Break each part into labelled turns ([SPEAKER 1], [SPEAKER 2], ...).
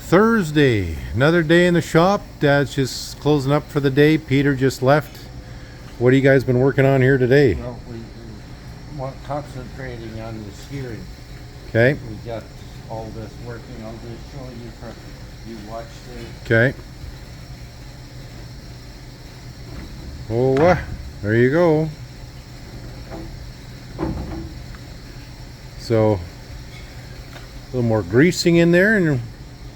[SPEAKER 1] Thursday, another day in the shop. Dad's just closing up for the day. Peter just left. What have you guys been working on here today?
[SPEAKER 2] Well, we're concentrating on the steering.
[SPEAKER 1] Okay.
[SPEAKER 2] We got all this working. I'll just show you for you watch this.
[SPEAKER 1] Okay. Oh, there you go. So, a little more greasing in there and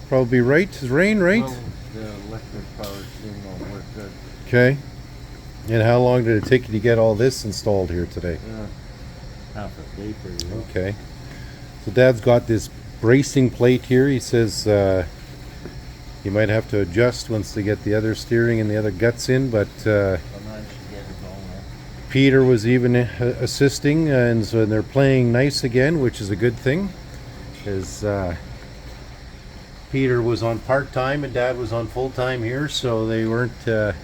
[SPEAKER 1] probably right as rain, right?
[SPEAKER 2] Well, the electric power steering will work good.
[SPEAKER 1] Okay. And how long did it take you to get all this installed here today?
[SPEAKER 2] Half a day for you.
[SPEAKER 1] Okay. So Dad's got this bracing plate here. He says you might have to adjust once they get the other steering and the other guts in, but Peter was even assisting, and so they're playing nice again, which is a good thing, because Peter was on part-time and Dad was on full-time here, so they weren't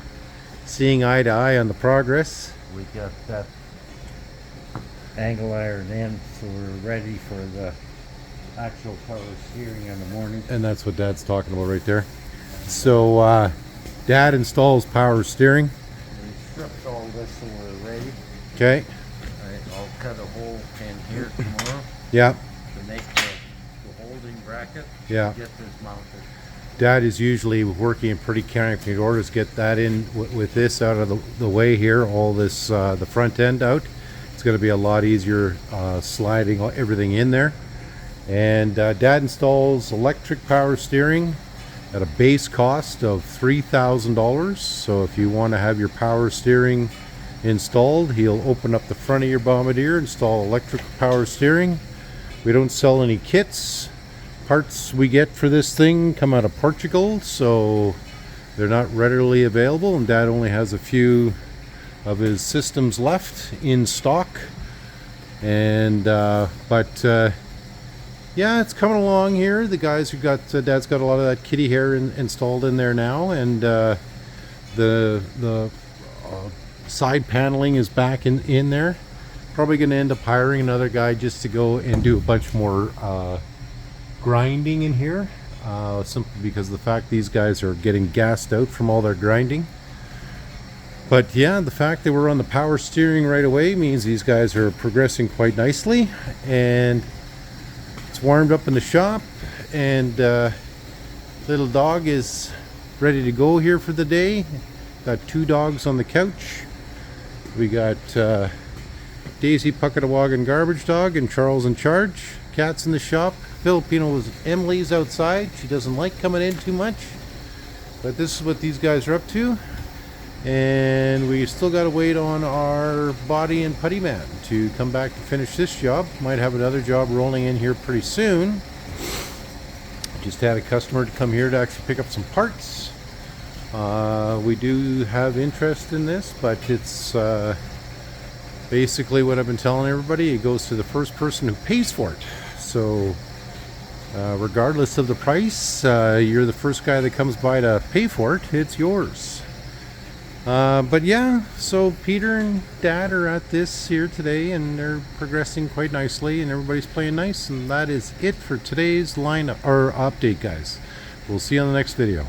[SPEAKER 1] seeing eye to eye on the progress.
[SPEAKER 2] We got that angle iron in, so we're ready for the actual power steering in the morning.
[SPEAKER 1] And that's what Dad's talking about right there. So Dad installs power steering.
[SPEAKER 2] We stripped all this so we're ready.
[SPEAKER 1] Okay.
[SPEAKER 2] I'll cut a hole in here tomorrow.
[SPEAKER 1] Yeah.
[SPEAKER 2] To make the holding bracket.
[SPEAKER 1] Yeah.
[SPEAKER 2] To get this mounted.
[SPEAKER 1] Dad is usually working in pretty carefully in order to get that in with this out of the way here. All this, the front end out. It's going to be a lot easier sliding everything in there. And Dad installs electric power steering at a base cost of $3,000. So if you want to have your power steering installed, he'll open up the front of your Bombardier, install electric power steering. We don't sell any kits. Parts we get for this thing come out of Portugal, so they're not readily available, and Dad only has a few of his systems left in stock. And yeah, it's coming along here. The guys who got Dad's got a lot of that kitty hair installed in there now, and the side paneling is back in there. Probably going to end up hiring another guy just to go and do a bunch more grinding in here, simply because of the fact these guys are getting gassed out from all their grinding. But yeah, the fact that we're on the power steering right away means these guys are progressing quite nicely, and it's warmed up in the shop, and little dog is ready to go here for the day. Got two dogs on the couch. We got Daisy Puckatawagan Garbage Dog and Charles in charge. Cats in the shop. Filipino's Emily's outside. She doesn't like coming in too much, but this is what these guys are up to. And we still got to wait on our body and putty man to come back to finish this job. Might have another job rolling in here pretty soon. Just had a customer to come here to actually pick up some parts. We do have interest in this, but it's basically what I've been telling everybody. It goes to the first person who pays for it. So regardless of the price, you're the first guy that comes by to pay for it. It's yours. But yeah, so Peter and Dad are at this here today, and they're progressing quite nicely, and everybody's playing nice, and that is it for today's lineup or update, guys. We'll see you on the next video.